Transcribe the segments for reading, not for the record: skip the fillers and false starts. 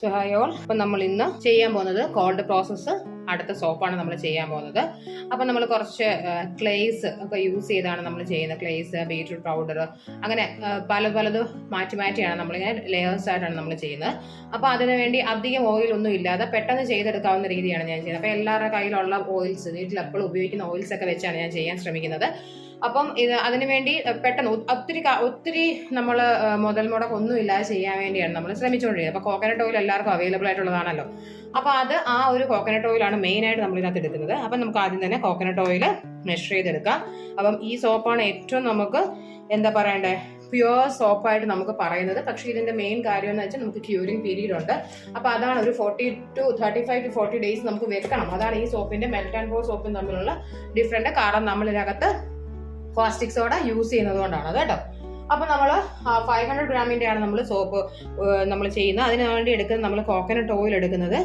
So hi all. അപ്പം നമ്മൾ ഇന്ന് ചെയ്യാൻ പോകുന്നത് കോൾഡ് പ്രോസസ്സ് അടുത്ത സോപ്പാണ് നമ്മൾ ചെയ്യാൻ പോകുന്നത്. അപ്പം നമ്മൾ കുറച്ച് ക്ലേസ് ഒക്കെ യൂസ് ചെയ്താണ് നമ്മൾ ചെയ്യുന്നത്. ക്ലേസ്, ബീറ്റ്റൂട്ട് പൗഡർ, അങ്ങനെ പലതും മാറ്റിയാണ് നമ്മളിങ്ങനെ ലെയേഴ്സ് ആയിട്ടാണ് നമ്മൾ ചെയ്യുന്നത്. അപ്പോൾ അതിനു വേണ്ടി അധികം ഓയിൽ ഒന്നും ഇല്ലാതെ പെട്ടെന്ന് ചെയ്തെടുക്കാവുന്ന രീതിയാണ് ഞാൻ ചെയ്യുന്നത്. അപ്പോൾ എല്ലാവരുടെ കയ്യിലുള്ള ഓയിൽസ്, വീട്ടിൽ എപ്പോഴും ഉപയോഗിക്കുന്ന ഓയിൽസ് ഒക്കെ വെച്ചാണ് ഞാൻ ചെയ്യാൻ ശ്രമിക്കുന്നത്. അപ്പം അതിനു വേണ്ടി പെട്ടെന്ന് ഒത്തിരി നമ്മൾ മുതൽ മുടക്കൊന്നും ഇല്ലാതെ ചെയ്യാൻ വേണ്ടിയാണ് നമ്മൾ ശ്രമിച്ചുകൊണ്ടിരിക്കുന്നത്. അപ്പോൾ കോക്കനട്ട് ഓയിൽ എല്ലാവർക്കും അവൈലബിൾ ആയിട്ടുള്ളതാണല്ലോ. അപ്പോൾ ആ ഒരു കോക്കനട്ട് ഓയിലാണ് മെയിനായിട്ട് നമ്മൾ ഇതിനകത്ത് എടുക്കുന്നത്. അപ്പം നമുക്ക് ആദ്യം തന്നെ കോക്കനട്ട് ഓയിൽ മെഷർ ചെയ്തെടുക്കാം. അപ്പം ഈ സോപ്പാണ് ഏറ്റവും നമുക്ക് എന്താ പറയണ്ടേ, പ്യുവർ സോപ്പായിട്ട് നമുക്ക് പറയുന്നത്. പക്ഷേ ഇതിന്റെ മെയിൻ കാര്യം എന്ന് വെച്ചാൽ നമുക്ക് ക്യൂരിങ് പീരീഡ് ഉണ്ട്. അപ്പോൾ അതാണ് ഒരു 35 to 40 ഡേയ്സ് നമുക്ക് വെക്കണം. അതാണ് ഈ സോപ്പിന്റെ മെൽറ്റ് ആൻഡ് പോർ സോപ്പും തമ്മിലുള്ള ഡിഫറൻറ്റ്. കാരണം നമ്മൾ ഇതിനകത്ത് കാസ്റ്റിക് സോഡ യൂസ് ചെയ്യുന്നത് കൊണ്ടാണ് അത് കേട്ടോ. അപ്പൊ നമ്മൾ 500 ഗ്രാമിന്റെ ആണ് നമ്മൾ സോപ്പ് നമ്മൾ ചെയ്യുന്നത്. അതിനു വേണ്ടി എടുക്കുന്നത് നമ്മൾ കോക്കനട്ട് ഓയിൽ എടുക്കുന്നത്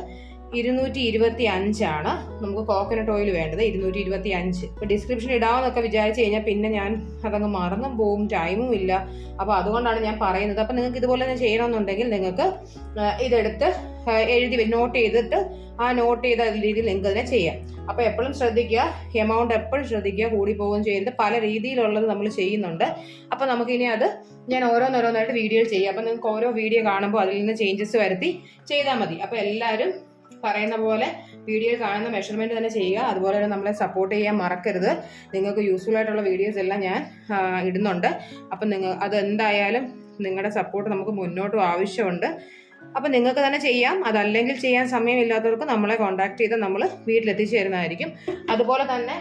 225 ആണ് നമുക്ക് കോക്കനട്ട് ഓയിൽ വേണ്ടത്. 225. ഇപ്പൊ ഡിസ്ക്രിപ്ഷൻ ഇടാമെന്നൊക്കെ വിചാരിച്ചു കഴിഞ്ഞാൽ പിന്നെ ഞാൻ അതങ്ങ് മറന്നും പോവും, ടൈമും ഇല്ല. അപ്പൊ അതുകൊണ്ടാണ് ഞാൻ പറയുന്നത്. അപ്പൊ നിങ്ങൾക്ക് ഇതുപോലെ തന്നെ ചെയ്യണമെന്നുണ്ടെങ്കിൽ നിങ്ങൾക്ക് ഇതെടുത്ത് നോട്ട് ചെയ്തിട്ട് ആ നോട്ട് ചെയ്ത രീതിയിൽ നിങ്ങൾക്ക് അതിനെ ചെയ്യാം. അപ്പൊ എപ്പോഴും ശ്രദ്ധിക്കുക, എമൗണ്ട് എപ്പോഴും ശ്രദ്ധിക്കുക, കൂടി പോവുകയും ചെയ്യരുത്. പല രീതിയിലുള്ളത് നമ്മൾ ചെയ്യുന്നുണ്ട്. അപ്പൊ നമുക്കിനി അത് ഞാൻ ഓരോന്നോരോന്നായിട്ട് വീഡിയോ ചെയ്യാം. അപ്പൊ നിങ്ങൾക്ക് ഓരോ വീഡിയോ കാണുമ്പോൾ അതിൽ നിന്ന് ചേഞ്ചസ് വരുത്തി ചെയ്താൽ മതി. അപ്പൊ എല്ലാവരും പറയുന്ന പോലെ വീഡിയോയിൽ കാണുന്ന മെഷർമെന്റ് തന്നെ ചെയ്യുക. അതുപോലെ തന്നെ നമ്മളെ സപ്പോർട്ട് ചെയ്യാൻ മറക്കരുത്. നിങ്ങൾക്ക് യൂസ്ഫുൾ ആയിട്ടുള്ള വീഡിയോസ് എല്ലാം ഞാൻ ഇടുന്നുണ്ട്. അപ്പം അത് എന്തായാലും നിങ്ങളുടെ സപ്പോർട്ട് നമുക്ക് മുന്നോട്ടും ആവശ്യമുണ്ട്. അപ്പം നിങ്ങൾക്ക് തന്നെ ചെയ്യാം. അതല്ലെങ്കിൽ ചെയ്യാൻ സമയമില്ലാത്തവർക്ക് നമ്മളെ കോൺടാക്ട് ചെയ്ത് നമ്മൾ വീട്ടിലെത്തിച്ചു തരുന്നതായിരിക്കും. അതുപോലെ തന്നെ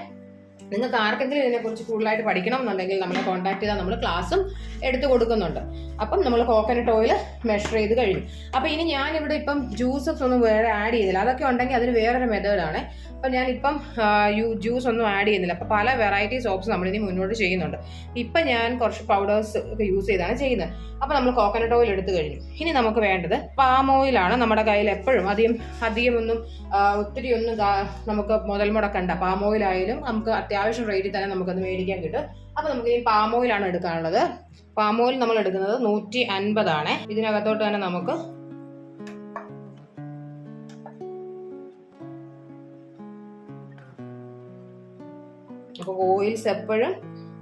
നിങ്ങൾക്ക് ആർക്കെങ്കിലും ഇതിനെക്കുറിച്ച് കൂടുതലായിട്ട് പഠിക്കണം എന്നുണ്ടെങ്കിൽ നമ്മളെ കോൺടാക്ട് ചെയ്താൽ നമ്മൾ ക്ലാസ്സും എടുത്തു കൊടുക്കുന്നുണ്ട്. അപ്പം നമ്മൾ കോക്കനട്ട് ഓയിൽ മെഷർ ചെയ്ത് കഴിഞ്ഞു. അപ്പം ഇനി ഞാനിവിടെ ഇപ്പം ജ്യൂസസ് ഒന്നും വേറെ ആഡ് ചെയ്തില്ല. അതൊക്കെ ഉണ്ടെങ്കിൽ അതിന് വേറൊരു മെത്തേഡാണ്. അപ്പം ഞാനിപ്പം ജ്യൂസ് ഒന്നും ആഡ് ചെയ്യുന്നില്ല. അപ്പം പല വെറൈറ്റി സോപ്സ് നമ്മളിനി മുന്നോട്ട് ചെയ്യുന്നുണ്ട്. ഇപ്പം ഞാൻ കുറച്ച് പൗഡേഴ്സ് ഒക്കെ യൂസ് ചെയ്താണ് ചെയ്യുന്നത്. അപ്പം നമ്മൾ കോക്കനട്ട് ഓയിൽ എടുത്തു കഴിഞ്ഞു. ഇനി നമുക്ക് വേണ്ടത് പാം ഓയിലാണ്. നമ്മുടെ കയ്യിൽ എപ്പോഴും അധികം ഒന്നും ഒത്തിരി ഒന്നും നമുക്ക് മുതൽ മുടക്കണ്ട. പാം ഓയിൽ ആയാലും നമുക്ക് അത്യാവശ്യം റേറ്റിൽ തന്നെ നമുക്കത് മേടിക്കാൻ കിട്ടും. അപ്പം നമുക്ക് ഈ പാം ഓയിലാണ് എടുക്കാനുള്ളത്. പാം ഓയിൽ നമ്മൾ എടുക്കുന്നത് 150 ആണ്. ഇതിനകത്തോട്ട് തന്നെ നമുക്ക് അപ്പോൾ ഓയിൽസ് എപ്പോഴും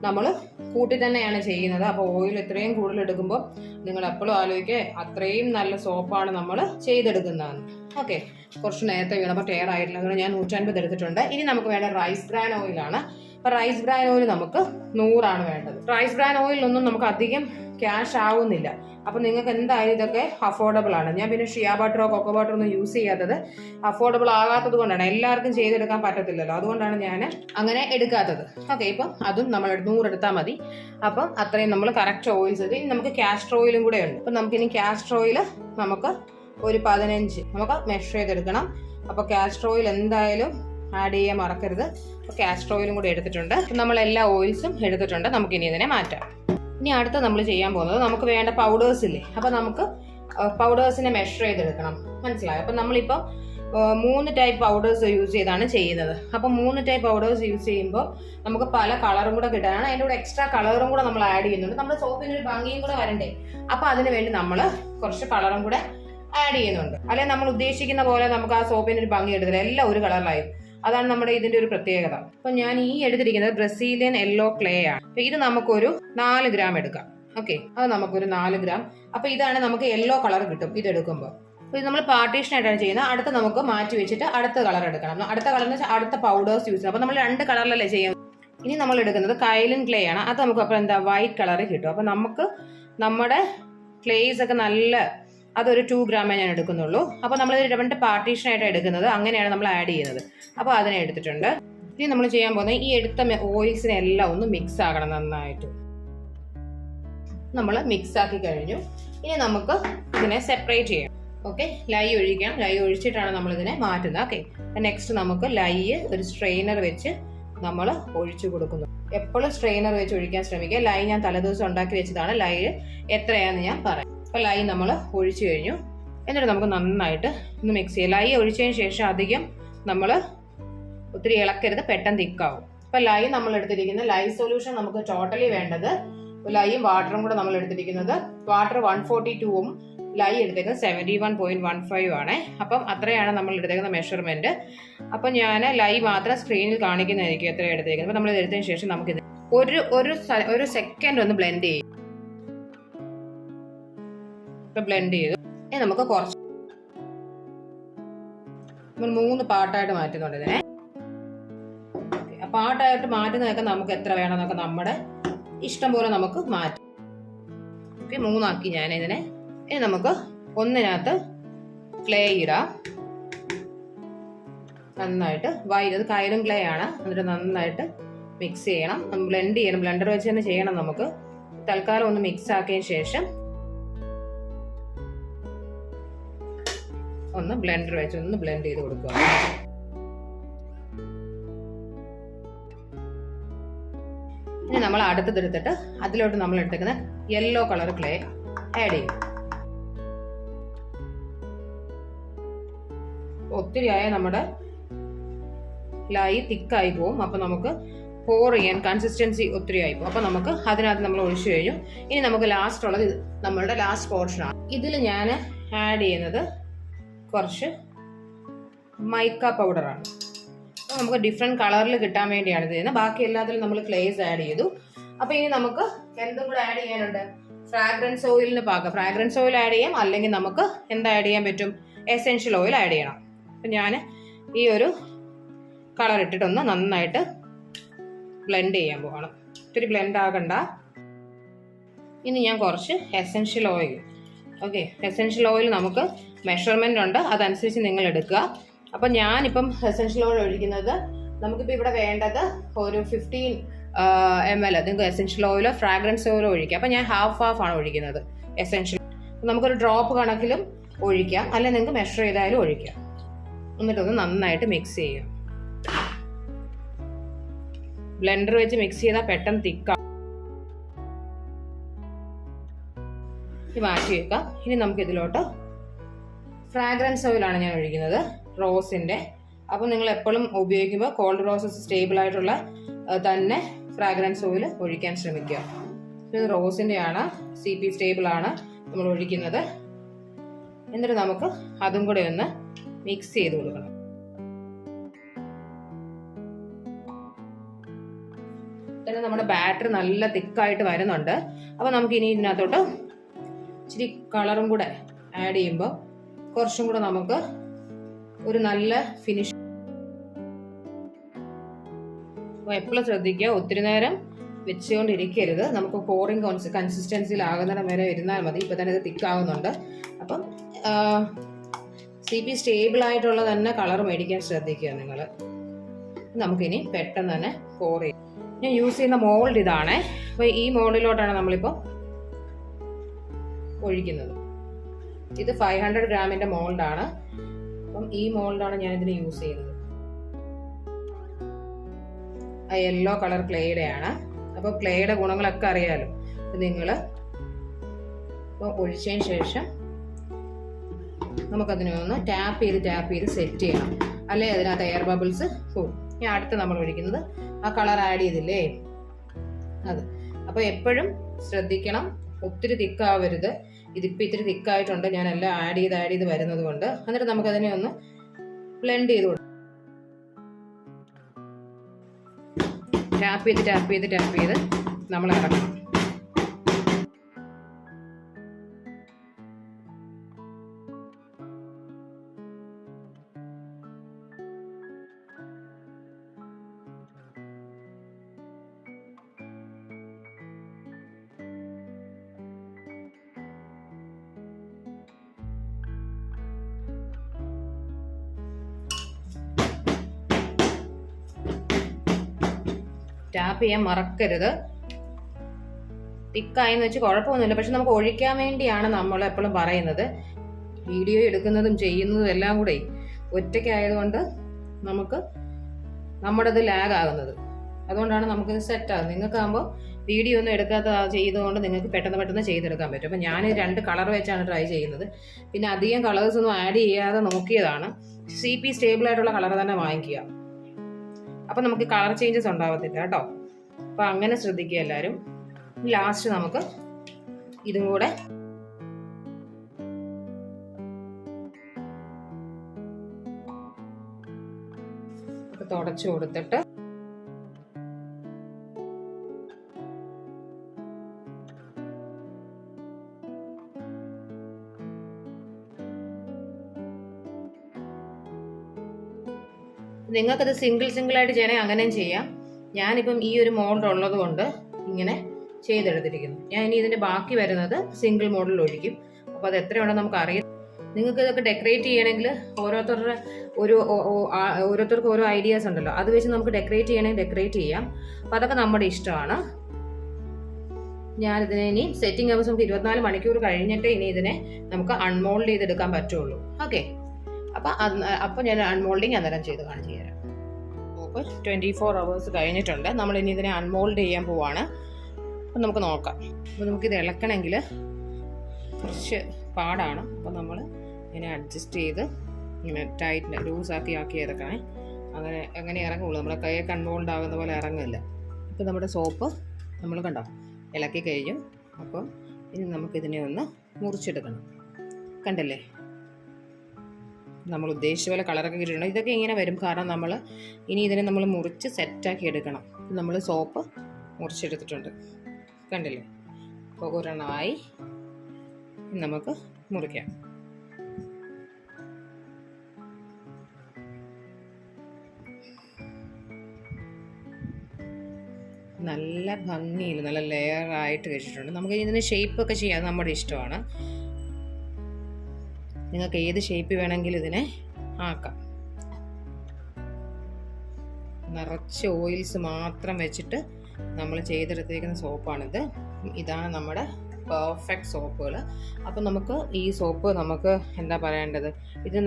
നമ്മൾ കൂട്ടി തന്നെയാണ് ചെയ്യുന്നത്. അപ്പോൾ ഓയിൽ എത്രയും കൂടുതൽ എടുക്കുമ്പോൾ നിങ്ങൾ എപ്പോഴും ആലോചിക്കുക അത്രയും നല്ല സോപ്പാണ് നമ്മൾ ചെയ്തെടുക്കുന്നതെന്ന്. ഓക്കെ, കുറച്ച് നേരത്തെ വീണപ്പോൾ അപ്പോൾ ടയർ ആയിട്ടില്ല. അതുകൊണ്ട് ഞാൻ 150 എടുത്തിട്ടുണ്ട്. ഇനി നമുക്ക് വേണ്ട റൈസ് ബ്രാൻ ഓയിലാണ്. അപ്പോൾ റൈസ് ബ്രാൻ ഓയിൽ നമുക്ക് 100 ആണ് വേണ്ടത്. റൈസ് ബ്രാൻ ഓയിലൊന്നും നമുക്ക് അധികം ക്യാഷ് ആവുന്നില്ല. അപ്പം നിങ്ങൾക്ക് എന്തായാലും ഇതൊക്കെ അഫോർഡബിൾ ആണ്. ഞാൻ പിന്നെ ഷിയ ബട്ടറോ കൊക്കോ ബട്ടറോ ഒന്നും യൂസ് ചെയ്യാത്തത് അഫോർഡബിൾ ആകാത്തത് കൊണ്ടാണ്. എല്ലാവർക്കും ചെയ്തെടുക്കാൻ പറ്റത്തില്ലല്ലോ, അതുകൊണ്ടാണ് ഞാൻ അങ്ങനെ എടുക്കാത്തത്. ഓക്കെ, ഇപ്പം അതും നമ്മൾ 100 എടുത്താൽ മതി. അപ്പം അത്രയും നമ്മൾ കറക്റ്റ് ഓയിൽസ്. ഇനി നമുക്ക് കാസ്റ്റർ ഓയിലും കൂടെ ഉണ്ട്. അപ്പം നമുക്കിനി കാസ്റ്റർ ഓയിൽ നമുക്ക് ഒരു 15 നമുക്ക് മെഷർ ചെയ്തെടുക്കണം. അപ്പോൾ കാസ്റ്റർ ഓയിൽ എന്തായാലും ആഡ് ചെയ്യാൻ മറക്കരുത്. അപ്പോൾ കാസ്റ്റർ ഓയിലും കൂടെ എടുത്തിട്ടുണ്ട്. നമ്മൾ എല്ലാ ഓയിൽസും എടുത്തിട്ടുണ്ട്. നമുക്കിനി ഇതിനെ മാറ്റാം. ഇനി അടുത്ത നമ്മൾ ചെയ്യാൻ പോകുന്നത് നമുക്ക് വേണ്ട പൗഡേഴ്സ് ഇല്ലേ. അപ്പോൾ നമുക്ക് പൗഡേഴ്സിനെ മെഷർ ചെയ്തെടുക്കണം. മനസ്സിലായോ? അപ്പം നമ്മളിപ്പോൾ 3 ടൈപ്പ് പൗഡേഴ്സ് യൂസ് ചെയ്താണ് ചെയ്യുന്നത്. അപ്പം 3 ടൈപ്പ് പൗഡേഴ്സ് യൂസ് ചെയ്യുമ്പോൾ നമുക്ക് പല കളറും കൂടെ കിട്ടാനാണ്. അതിൻ്റെ കൂടെ എക്സ്ട്രാ കളറും കൂടെ നമ്മൾ ആഡ് ചെയ്യുന്നുണ്ട്. നമ്മുടെ സോപ്പിന് ഒരു ഭംഗിയും കൂടെ വരണ്ടേ. അപ്പം അതിന് വേണ്ടി നമ്മൾ കുറച്ച് കളറും കൂടെ ആഡ് ചെയ്യുന്നുണ്ട്. അല്ലെങ്കിൽ നമ്മൾ ഉദ്ദേശിക്കുന്ന പോലെ നമുക്ക് ആ സോപ്പിന് ഒരു ഭംഗി എടുത്തില്ല, എല്ലാം ഒരു കളറിലായി. അതാണ് നമ്മുടെ ഇതിന്റെ ഒരു പ്രത്യേകത. അപ്പൊ ഞാൻ ഈ എടുത്തിരിക്കുന്നത് ബ്രസീലിയൻ യെല്ലോ ക്ലേ ആണ്. അപ്പൊ ഇത് നമുക്കൊരു 4 ഗ്രാം എടുക്കാം. ഓക്കെ, അത് നമുക്കൊരു 4 ഗ്രാം. അപ്പൊ ഇതാണ് നമുക്ക് യെല്ലോ കളർ കിട്ടും ഇതെടുക്കുമ്പോൾ. അപ്പൊ ഇത് നമ്മൾ പാർട്ടീഷൻ ആയിട്ടാണ് ചെയ്യുന്നത്. അടുത്ത നമുക്ക് മാറ്റി വെച്ചിട്ട് അടുത്ത കളർ എടുക്കണം. അടുത്ത കളറിന് അടുത്ത പൗഡേഴ്സ് യൂസ് ചെയ്യണം. അപ്പൊ നമ്മൾ 2 കളറിലല്ലേ ചെയ്യാം. ഇനി നമ്മൾ എടുക്കുന്നത് കൈലിൻ ക്ലേ ആണ്. അത് നമുക്ക് അപ്പൊ എന്താ വൈറ്റ് കളറിൽ കിട്ടും. അപ്പൊ നമുക്ക് നമ്മുടെ ക്ലേസ് ഒക്കെ നല്ല അതൊരു 2 ഗ്രാമേ ഞാൻ എടുക്കുന്നുള്ളൂ. അപ്പോൾ നമ്മൾ 2 പാർട്ടീഷൻ ആയിട്ട് എടുക്കുന്നത്. അങ്ങനെയാണ് നമ്മൾ ആഡ് ചെയ്യുന്നത്. അപ്പോൾ അതിനെ എടുത്തിട്ടുണ്ട്. ഇനി നമ്മൾ ചെയ്യാൻ പോകുന്നത് ഈ എടുത്ത ഓയിൽസിനെ എല്ലാം ഒന്ന് മിക്സ് ആകണം നന്നായിട്ട്. നമ്മൾ മിക്സ് ആക്കി കഴിഞ്ഞു. ഇനി നമുക്ക് ഇതിനെ സെപ്പറേറ്റ് ചെയ്യാം. ഓക്കെ, ലൈ ഒഴിക്കാം. ലൈ ഒഴിച്ചിട്ടാണ് നമ്മൾ ഇതിനെ മാറ്റുന്നത്. ഓക്കെ, നെക്സ്റ്റ് നമുക്ക് ലൈ ഒരു സ്ട്രെയിനർ വെച്ച് നമ്മൾ ഒഴിച്ചു കൊടുക്കുന്നു. എപ്പോഴും സ്ട്രെയിനർ വെച്ച് ഒഴിക്കാൻ ശ്രമിക്കുക. ലൈ ഞാൻ തലേദിവസം ഉണ്ടാക്കി വെച്ചതാണ്. ലൈ എത്രയാണെന്ന് ഞാൻ പറയാം. അപ്പോൾ ലൈ നമ്മൾ ഒഴിച്ചു കഴിഞ്ഞു. എന്നിട്ട് നമുക്ക് നന്നായിട്ട് ഒന്ന് മിക്സ് ചെയ്യാം. ലൈ ഒഴിച്ചതിന് ശേഷം അധികം നമ്മൾ ഒത്തിരി ഇളക്കരുത്, പെട്ടെന്ന് തിക്കാവും. അപ്പോൾ ലൈ നമ്മൾ എടുത്തിരിക്കുന്ന ലൈ സൊല്യൂഷൻ നമുക്ക് ടോട്ടലി വേണ്ടത് ലൈയും വാട്ടറും കൂടെ നമ്മൾ എടുത്തിരിക്കുന്നത്. വാട്ടർ 142ഉം ലൈ എടുത്തേക്കുന്നത് 71.15 ആണ്. അപ്പം അത്രയാണ് നമ്മൾ എടുത്തേക്കുന്ന മെഷർമെന്റ്. അപ്പം ഞാൻ ലൈ മാത്രം സ്ക്രീനിൽ കാണിക്കുന്നതായിരിക്കും എത്ര എടുത്തേക്കുന്നത്. അപ്പം നമ്മൾ ഇത് എടുത്തതിന് ശേഷം നമുക്ക് ഒരു സെക്കൻഡ് ഒന്ന് ബ്ലെൻഡ് ചെയ്യും. ഇപ്പൊ ബ്ലെൻഡ് ചെയ്തു. നമുക്ക് കുറച്ച് 3 പാർട്ടായിട്ട് മാറ്റുന്നുണ്ട് ഇതിനെ. പാർട്ടായിട്ട് മാറ്റുന്നതൊക്കെ നമുക്ക് എത്ര വേണമെന്നൊക്കെ നമ്മുടെ ഇഷ്ടം പോലെ നമുക്ക് മാറ്റാം. ഓക്കെ, 3 ആക്കി ഞാൻ ഇതിനെ. ഇനി നമുക്ക് ഒന്നിനകത്ത് ക്ലേ ഇടാം. നന്നായിട്ട് ഇത് കയലും ക്ലേ ആണ്. എന്നിട്ട് നന്നായിട്ട് മിക്സ് ചെയ്യണം. ബ്ലെൻഡ് ചെയ്യണം. ബ്ലെൻഡർ വെച്ച് തന്നെ ചെയ്യണം. നമുക്ക് തൽക്കാലം ഒന്ന് മിക്സ് ആക്കിയതിന് ശേഷം ഒന്ന് ബ്ലെൻഡർ വെച്ച് ഒന്ന് ബ്ലെൻഡ് ചെയ്ത് കൊടുക്കുക. ഇനി നമ്മൾ അടുത്തതെടുത്തിട്ട് അതിലോട്ട് നമ്മൾ എടുത്തേക്കുന്ന യെല്ലോ കളർ ക്ലേ ആഡ് ചെയ്യും. ഒത്തിരി ആയ നമ്മുടെ ലൈ തിക്കായി പോവും. അപ്പൊ നമുക്ക് പോർ ചെയ്യാൻ കൺസിസ്റ്റൻസി ഒത്തിരി ആയി പോകും. അപ്പൊ നമുക്ക് അതിനകത്ത് നമ്മൾ ഒഴിച്ചു കഴിഞ്ഞു. ഇനി നമുക്ക് ലാസ്റ്റ് ഉള്ളത് നമ്മളുടെ ലാസ്റ്റ് പോർഷൻ ആണ്. ഇതിൽ ഞാൻ ആഡ് ചെയ്യുന്നത് കുറച്ച് മൈക്ക പൗഡറാണ്. അപ്പോൾ നമുക്ക് ഡിഫറെൻറ്റ് കളറിൽ കിട്ടാൻ വേണ്ടിയാണ് ഇത് ചെയ്യുന്നത്. ബാക്കി എല്ലാത്തിലും നമ്മൾ ക്ലേസ് ആഡ് ചെയ്തു. അപ്പോൾ ഇനി നമുക്ക് എന്തും കൂടെ ആഡ് ചെയ്യാനുണ്ട്. ഫ്രാഗ്രൻസ് ഓയിലിന് പാകം ഫ്രാഗ്രൻസ് ഓയിൽ ആഡ് ചെയ്യാം. അല്ലെങ്കിൽ നമുക്ക് എന്താ ആഡ് ചെയ്യാൻ പറ്റും, എസെൻഷ്യൽ ഓയിൽ ആഡ് ചെയ്യണം. അപ്പം ഞാൻ ഈ ഒരു കളർ ഇട്ടിട്ടൊന്ന് നന്നായിട്ട് ബ്ലെൻഡ് ചെയ്യാൻ പോവാണ്. ഒത്തിരി ബ്ലെൻഡ് ആകണ്ട. ഇനി ഞാൻ കുറച്ച് essential oil, okay, essential oil നമുക്ക് മെഷർമെൻ്റ് ഉണ്ട്, അതനുസരിച്ച് നിങ്ങൾ എടുക്കുക. അപ്പം ഞാനിപ്പം എസെൻഷ്യൽ ഓയിൽ ഒഴിക്കുന്നത്, നമുക്കിപ്പോൾ ഇവിടെ വേണ്ടത് ഒരു 15 ml നിങ്ങൾക്ക് എസെൻഷ്യൽ ഓയിലോ ഫ്രാഗ്രൻസ് ഓയിലോ ഒഴിക്കാം. അപ്പം ഞാൻ ഹാഫ് ആണ് ഒഴിക്കുന്നത് എസെൻഷ്യൽ. നമുക്കൊരു ഡ്രോപ്പ് കണക്കിലും ഒഴിക്കാം, അല്ലെങ്കിൽ നിങ്ങൾക്ക് മെഷർ ചെയ്താലും ഒഴിക്കാം. എന്നിട്ടൊന്ന് നന്നായിട്ട് മിക്സ് ചെയ്യാം. ബ്ലെൻഡർ വെച്ച് മിക്സ് ചെയ്താൽ പെട്ടെന്ന് തിക്കാവും. മാറ്റി വെക്കാം. ഇനി നമുക്ക് ഇതിലോട്ട് ഫ്രാഗ്രൻസ് ഓയിലാണ് ഞാൻ ഒഴിക്കുന്നത്, റോസിന്റെ. അപ്പം നിങ്ങൾ എപ്പോഴും ഉപയോഗിക്കുമ്പോൾ കോൾഡ് റോസസ് സ്റ്റേബിൾ ആയിട്ടുള്ള തന്നെ ഫ്രാഗ്രൻസ് ഓയിൽ ഒഴിക്കാൻ ശ്രമിക്കുക. ഇത് റോസിന്റെ ആണ്, CP സ്റ്റേബിൾ ആണ് നമ്മൾ ഒഴിക്കുന്നത്. എന്നിട്ട് നമുക്ക് അതും കൂടെ ഒന്ന് മിക്സ് ചെയ്ത് കൊടുക്കണം. തന്നെ നമ്മുടെ ബാറ്റർ നല്ല തിക്കായിട്ട് വരുന്നുണ്ട്. അപ്പൊ നമുക്ക് ഇനി ഇതിനകത്തോട്ട് ഇച്ചിരി കളറും കൂടെ ആഡ് ചെയ്യുമ്പോൾ കുറച്ചും കൂടെ നമുക്ക് ഒരു നല്ല ഫിനിഷ്. അപ്പോൾ എപ്പോഴും ശ്രദ്ധിക്കുക, ഒത്തിരി നേരം വെച്ചുകൊണ്ടിരിക്കരുത്. നമുക്ക് പോറിങ് കൺസിസ്റ്റൻസിയിലാകുന്നിടം വരെ ഇരുന്നാൽ മതി. ഇപ്പം തന്നെ ഇത് തിക്കാവുന്നുണ്ട്. അപ്പം CP സ്റ്റേബിൾ ആയിട്ടുള്ള തന്നെ കളർ മേടിക്കാൻ ശ്രദ്ധിക്കുക നിങ്ങൾ. നമുക്കിനി പെട്ടെന്ന് തന്നെ പോർ ചെയ്യാം. ഞാൻ യൂസ് ചെയ്യുന്ന മോൾഡ് ഇതാണ്. അപ്പോൾ ഈ മോൾഡിലോട്ടാണ് നമ്മളിപ്പോൾ ഒഴിക്കുന്നത്. ഇത് 500 ഗ്രാമിന്റെ മോൾഡാണ്. അപ്പം ഈ മോൾഡാണ് ഞാൻ ഇതിന് യൂസ് ചെയ്യുന്നത്. ആ യെല്ലോ കളർ ക്ലേയുടെ ആണ്. അപ്പോൾ ക്ലേയുടെ ഗുണങ്ങളൊക്കെ അറിയാലോ. നിങ്ങൾ ഇപ്പോൾ ഒഴിച്ചതിന് ശേഷം നമുക്കതിനെ ഒന്ന് ടാപ്പ് ചെയ്ത് സെറ്റ് ചെയ്യണം. അല്ലെങ്കിൽ അതിനകത്ത് എയർ ബബിൾസ് പോകും. ഇനി അടുത്ത് നമ്മൾ ഒഴിക്കുന്നത് ആ കളർ ആഡ് ചെയ്തില്ലേ, അത്. അപ്പോൾ എപ്പോഴും ശ്രദ്ധിക്കണം, ഒത്തിരി തിക്കാവരുത്. ഇതിപ്പോൾ ഇത്തിരി തിക്കായിട്ടുണ്ട്, ഞാൻ എല്ലാം ആഡ് ചെയ്ത് വരുന്നത് കൊണ്ട്. എന്നിട്ട് നമുക്കതിനെ ഒന്ന് ബ്ലെൻഡ് ചെയ്ത് കൊടുക്കും. ടാപ്പ് ചെയ്ത് നമ്മൾ ഇറക്കണം. ടാപ്പ് ചെയ്യാൻ മറക്കരുത്. തിക്കായെന്ന് വെച്ച് കുഴപ്പമൊന്നുമില്ല. പക്ഷെ നമുക്ക് ഒഴിക്കാൻ വേണ്ടിയാണ് നമ്മൾ എപ്പോഴും പറയുന്നത്. വീഡിയോ എടുക്കുന്നതും ചെയ്യുന്നതും എല്ലാം കൂടെ ഒറ്റയ്ക്കായതുകൊണ്ട് നമുക്ക് നമ്മുടേത് ലാഗ് ആകുന്നത്. അതുകൊണ്ടാണ് നമുക്കിത് സെറ്റാകുന്നത്. നിങ്ങൾക്കാകുമ്പോൾ വീഡിയോ ഒന്നും എടുക്കാത്ത ചെയ്തുകൊണ്ട് നിങ്ങൾക്ക് പെട്ടെന്ന് ചെയ്തെടുക്കാൻ പറ്റും. അപ്പം ഞാൻ 2 കളർ വെച്ചാണ് ട്രൈ ചെയ്യുന്നത്. പിന്നെ അധികം കളേഴ്സ് ഒന്നും ആഡ് ചെയ്യാതെ നോക്കിയതാണ്. CP സ്റ്റേബിൾ ആയിട്ടുള്ള കളർ തന്നെ വാങ്ങിക്കുക. അപ്പം നമുക്ക് കളർ ചേഞ്ചസ് ഉണ്ടാവത്തില്ല കേട്ടോ. അപ്പം അങ്ങനെ ശ്രദ്ധിക്കുക എല്ലാവരും. ലാസ്റ്റ് നമുക്ക് ഇതും കൂടെ തുടച്ചു കൊടുത്തിട്ട് നിങ്ങൾക്കത് സിംഗിൾ ആയിട്ട് ചെയ്യണേ അങ്ങനെയും ചെയ്യാം. ഞാനിപ്പം ഈ ഒരു മോൾഡ് ഉള്ളത് കൊണ്ട് ഇങ്ങനെ ചെയ്തെടുത്തിരിക്കുന്നു. ഞാൻ ഇനി ഇതിന്റെ ബാക്കി വരുന്നത് സിംഗിൾ മോഡലിൽ ഒഴിക്കും. അപ്പോൾ അത് എത്രയുണ്ടെന്ന് നമുക്ക് അറിയാം. നിങ്ങൾക്ക് ഇതൊക്കെ ഡെക്കറേറ്റ് ചെയ്യണമെങ്കിൽ ഓരോരുത്തർക്കും ഓരോ ഐഡിയാസ് ഉണ്ടല്ലോ, അത് വെച്ച് നമുക്ക് ഡെക്കറേറ്റ് ചെയ്യണമെങ്കിൽ ഡെക്കറേറ്റ് ചെയ്യാം. അപ്പോൾ അതൊക്കെ നമ്മുടെ ഇഷ്ടമാണ്. ഞാനിതിനെ ഇനി സെറ്റിംഗ് അവേഴ്സ് നമുക്ക് 24 മണിക്കൂർ കഴിഞ്ഞിട്ട് ഇനി ഇതിനെ നമുക്ക് അൺമോൾഡ് ചെയ്തെടുക്കാൻ പറ്റുള്ളൂ. ഓക്കെ, അപ്പോൾ ഞാൻ അൺമോൾഡിങ് അന്നേരം ചെയ്ത് കാണിച്ചു തരാം. അപ്പോൾ 24 hours കഴിഞ്ഞിട്ടുണ്ട്. നമ്മൾ ഇനി ഇതിനെ അൺമോൾഡ് ചെയ്യാൻ പോവാണ്. അപ്പം നമുക്ക് നോക്കാം. അപ്പോൾ നമുക്കിത് ഇളക്കണമെങ്കിൽ കുറച്ച് പാടാണ്. അപ്പോൾ നമ്മൾ ഇങ്ങനെ അഡ്ജസ്റ്റ് ചെയ്ത് ഇങ്ങനെ ടൈറ്റ് ലൂസാക്കി ഇറക്കണേ. അങ്ങനെ ഇറങ്ങുള്ളൂ. നമ്മുടെ കൈയൊക്കെ അൺമോൾഡ് ആകുന്ന പോലെ ഇറങ്ങില്ല. ഇപ്പോൾ നമ്മുടെ സോപ്പ് നമ്മൾ കണ്ടോ ഇളക്കി കഴിഞ്ഞു. അപ്പം ഇനി നമുക്കിതിനെ ഒന്ന് മുറിച്ചെടുക്കണം. കണ്ടല്ലേ, നമ്മൾ ഉദ്ദേശിച്ച പോലെ കളറൊക്കെ കിട്ടിയിട്ടുണ്ട്. ഇതൊക്കെ ഇങ്ങനെ വരും കാരണം നമ്മൾ ഇനി ഇതിനെ നമ്മൾ മുറിച്ച് സെറ്റാക്കി എടുക്കണം. നമ്മൾ സോപ്പ് മുറിച്ചെടുത്തിട്ടുണ്ട്, കണ്ടില്ലേ. അപ്പോൾ ഒരെണ്ണമായി നമുക്ക് മുറിക്കാം. നല്ല ഭംഗിയിൽ നല്ല ലെയറായിട്ട് വെച്ചിട്ടുണ്ട്. നമുക്ക് ഇതിന് ഷേപ്പൊക്കെ ചെയ്യാൻ നമ്മുടെ ഇഷ്ടമാണ്. നിങ്ങൾക്ക് ഏത് ഷേപ്പ് വേണമെങ്കിലും ഇതിനെ ആക്കാം. നിറച്ച് ഓയിൽസ് മാത്രം വെച്ചിട്ട് നമ്മൾ ചെയ്തെടുത്തേക്കുന്ന സോപ്പാണിത്. ഇതാണ് നമ്മുടെ പെർഫെക്റ്റ് സോപ്പുകൾ. അപ്പം നമുക്ക് ഈ സോപ്പ് നമുക്ക് എന്താ പറയേണ്ടത്,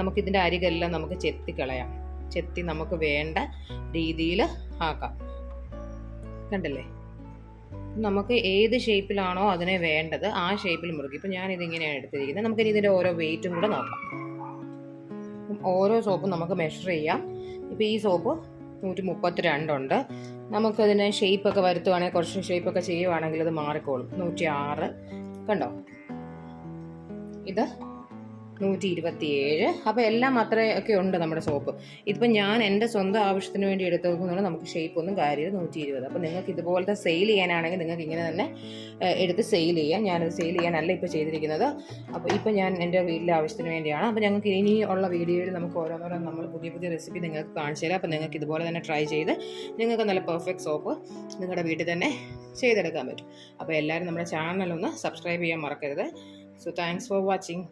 നമുക്ക് ഇതിൻ്റെ അരികെല്ലാം നമുക്ക് ചെത്തിക്കളയാം. ചെത്തി നമുക്ക് വേണ്ട രീതിയിൽ ആക്കാം. കണ്ടല്ലേ, നമുക്ക് ഏത് ഷേപ്പിലാണോ അതിനെ വേണ്ടത് ആ ഷേപ്പിൽ മുറുക്കി. ഇപ്പം ഞാനിതിങ്ങനെയാണ് എടുത്തിരിക്കുന്നത്. നമുക്കിനി ഇതിൻ്റെ ഓരോ വെയിറ്റും കൂടെ നോക്കാം. ഓരോ സോപ്പും നമുക്ക് മെഷർ ചെയ്യാം. ഇപ്പോൾ ഈ സോപ്പ് 132 ഉണ്ട്. നമുക്കതിന് ഷേപ്പൊക്കെ വരുത്തുവാണെങ്കിൽ, കുറച്ച് ഷേപ്പൊക്കെ ചെയ്യുവാണെങ്കിൽ അത് മാറിക്കോളും. 106 കണ്ടോ, ഇത് 127. അപ്പോൾ എല്ലാം അത്രയൊക്കെ ഉണ്ട് നമ്മുടെ സോപ്പ്. ഇതിപ്പോൾ ഞാൻ എൻ്റെ സ്വന്തം ആവശ്യത്തിന് വേണ്ടി എടുത്തുകൊണ്ട് നമുക്ക് ഷേപ്പ് ഒന്നും കാര്യമില്ല. 120. അപ്പോൾ നിങ്ങൾക്ക് ഇതുപോലത്തെ സെയിൽ ചെയ്യാനാണെങ്കിൽ നിങ്ങൾക്ക് ഇങ്ങനെ തന്നെ എടുത്ത് സെയിൽ ചെയ്യാം. ഞാനത് സെയിൽ ചെയ്യാനല്ല ഇപ്പോൾ ചെയ്തിരിക്കുന്നത്. അപ്പോൾ ഇപ്പോൾ ഞാൻ എൻ്റെ വീട്ടിലെ ആവശ്യത്തിന് വേണ്ടിയാണ്. അപ്പോൾ ഞങ്ങൾക്ക് ഇനി ഉള്ള വീഡിയോയിൽ നമുക്ക് ഓരോന്നോരോന്ന് നമ്മൾ പുതിയ റെസിപ്പി നിങ്ങൾക്ക് കാണിച്ചു തരാം. അപ്പോൾ നിങ്ങൾക്ക് ഇതുപോലെ തന്നെ ട്രൈ ചെയ്ത് നിങ്ങൾക്ക് നല്ല പെർഫെക്റ്റ് സോപ്പ് നിങ്ങളുടെ വീട്ടിൽ തന്നെ ചെയ്തെടുക്കാൻ പറ്റും. അപ്പോൾ എല്ലാവരും നമ്മുടെ ചാനലൊന്ന് സബ്സ്ക്രൈബ് ചെയ്യാൻ മറക്കരുത്. So thanks for watching.